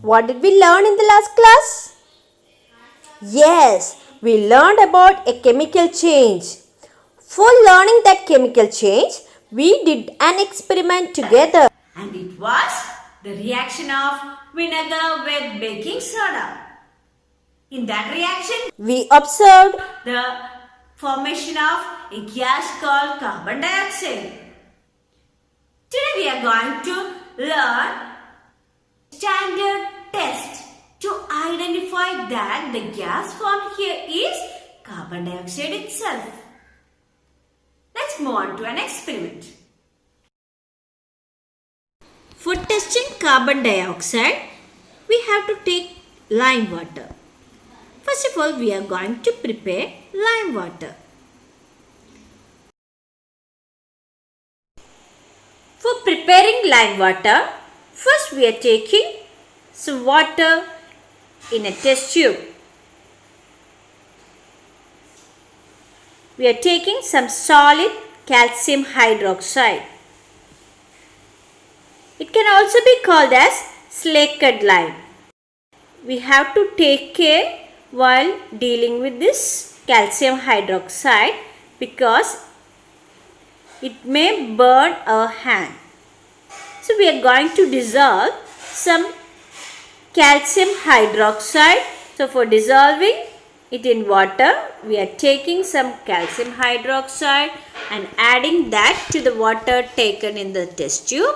What did we learn in the last class? Yes, we learned about a chemical change. For learning that chemical change, we did an experiment together. And it was the reaction of vinegar with baking soda. In that reaction, We observed the formation of a gas called carbon dioxide. Today we are going to learn standard test to identify that the gas formed here is carbon dioxide itself. Let's move on to an experiment. For testing carbon dioxide, we have to take lime water. First of all, we are going to prepare lime water. For preparing lime water, first we are taking some water in a test tube. We are taking some solid calcium hydroxide. It can also be called as slaked lime. We have to take care while dealing with this calcium hydroxide because it may burn our hand. So we are going to dissolve some calcium hydroxide. So for dissolving it in water, we are taking some calcium hydroxide and adding that to the water taken in the test tube.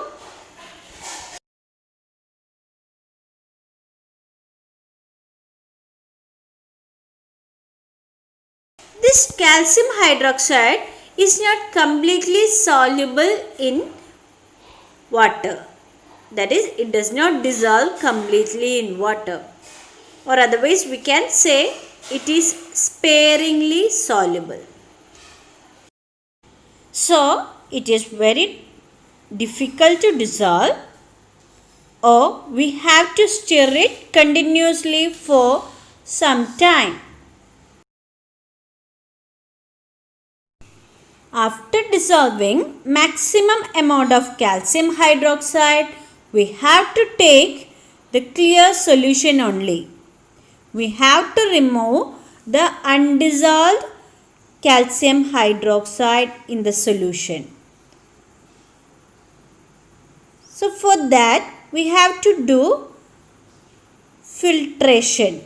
This calcium hydroxide is not completely soluble in water. That is, it does not dissolve completely in water. Or otherwise we can say it is sparingly soluble. So, it is very difficult to dissolve, or we have to stir it continuously for some time. After dissolving maximum amount of calcium hydroxide, we have to take the clear solution only. We have to remove the undissolved calcium hydroxide in the solution. So for that we have to do filtration.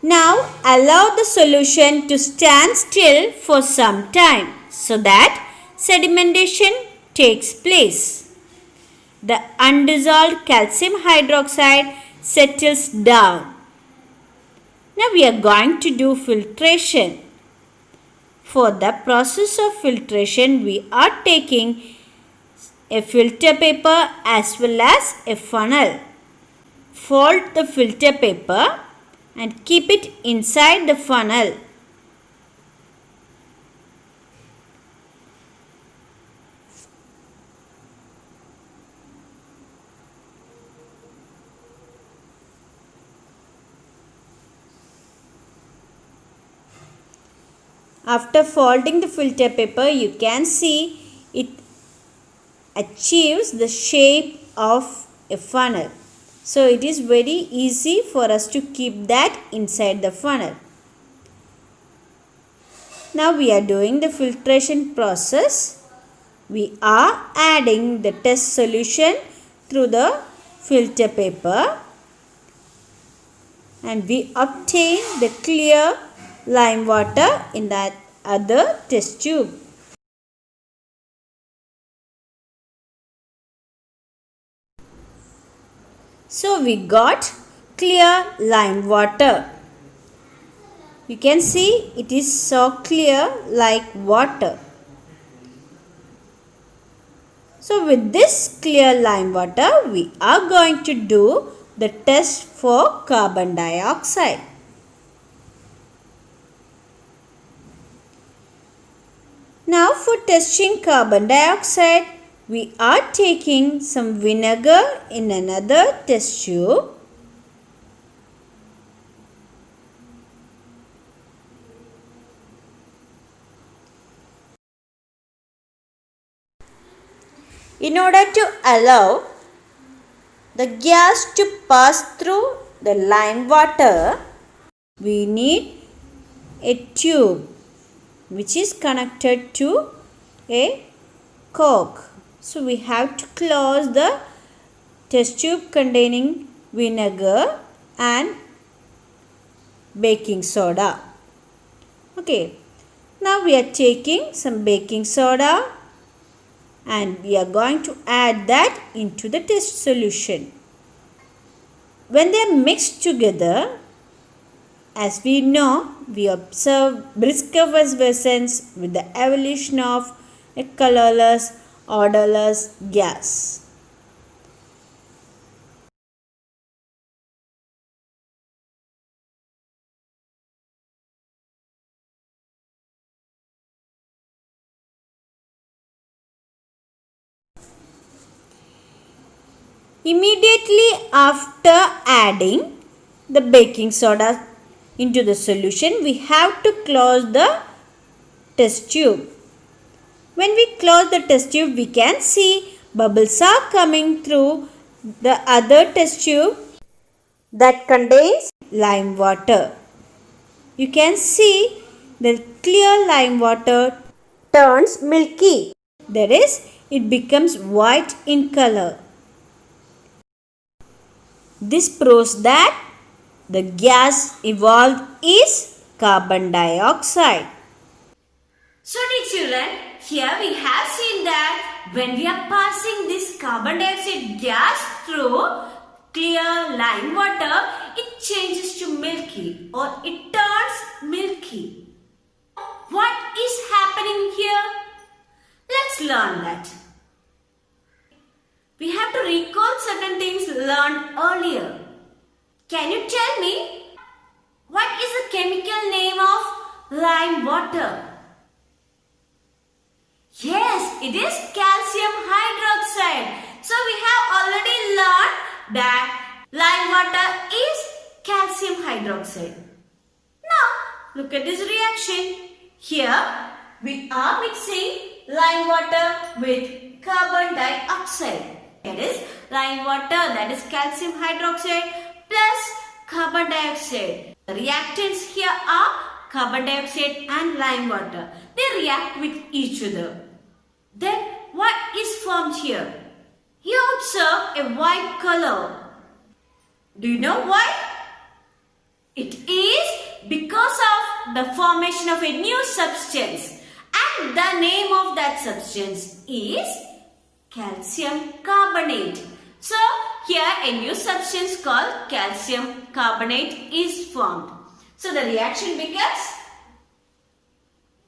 Now allow the solution to stand still for some time so that sedimentation takes place. The undissolved calcium hydroxide settles down. Now we are going to do filtration. For the process of filtration, we are taking a filter paper as well as a funnel. Fold the filter paper and keep it inside the funnel. After folding the filter paper, you can see it achieves the shape of a funnel. So it is very easy for us to keep that inside the funnel. Now we are doing the filtration process. We are adding the test solution through the filter paper and we obtain the clear lime water in that other test tube. So we got clear lime water. You can see it is so clear like water. So with this clear lime water, we are going to do the test for carbon dioxide. Now for testing carbon dioxide, we are taking some vinegar in another test tube. In order to allow the gas to pass through the lime water, we need a tube which is connected to a cork. So we have to close the test tube containing vinegar and baking soda. Okay, now we are taking some baking soda and we are going to add that into the test solution. When they are mixed together, as we know, we observe brisk effervescence with the evolution of a colorless, odorless gas. Immediately after adding the baking soda into the solution, we have to close the test tube. When we close the test tube, we can see bubbles are coming through the other test tube that contains lime water. You can see the clear lime water turns milky. that is, it becomes white in color. This proves that the gas evolved is carbon dioxide. So dear children, here we have seen that when we are passing this carbon dioxide gas through clear lime water, it changes to milky or it turns milky. What is happening here? Let's learn that. We have to recall certain things learned earlier. Can you tell me what is the chemical name of lime water? Yes, it is calcium hydroxide. So we have already learned that lime water is calcium hydroxide. Now look at this reaction. Here we are mixing lime water with carbon dioxide. That is lime water, that is calcium hydroxide plus carbon dioxide. The reactants here are carbon dioxide and lime water. They react with each other. Then what is formed here? You observe a white color. Do you know why? It is because of the formation of a new substance, and the name of that substance is calcium carbonate. So here a new substance called calcium carbonate is formed. So the reaction becomes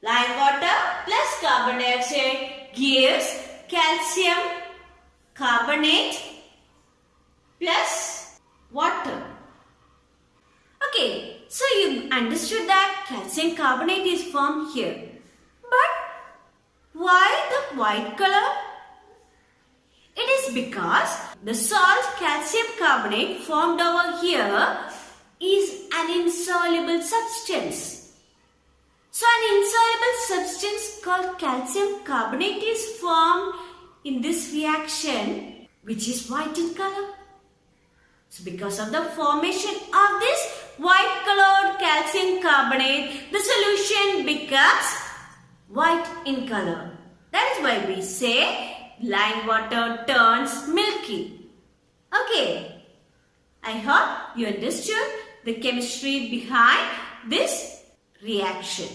lime water plus carbon dioxide gives calcium carbonate plus water. Okay, so you understood that calcium carbonate is formed here. But why the white color? It is because the salt calcium carbonate formed over here is an insoluble substance. So an insoluble substance called calcium carbonate is formed in this reaction, which is white in color. So because of the formation of this white colored calcium carbonate, the solution becomes white in color. That is why we say lime water turns milky. Okay, I hope you understood the chemistry behind this reaction.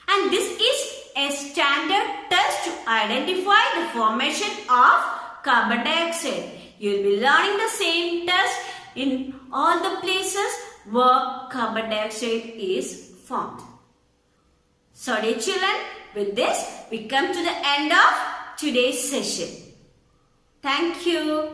And this is a standard test to identify the formation of carbon dioxide. You will be learning the same test in all the places where carbon dioxide is formed. So dear children, with this we come to the end of today's session. Thank you.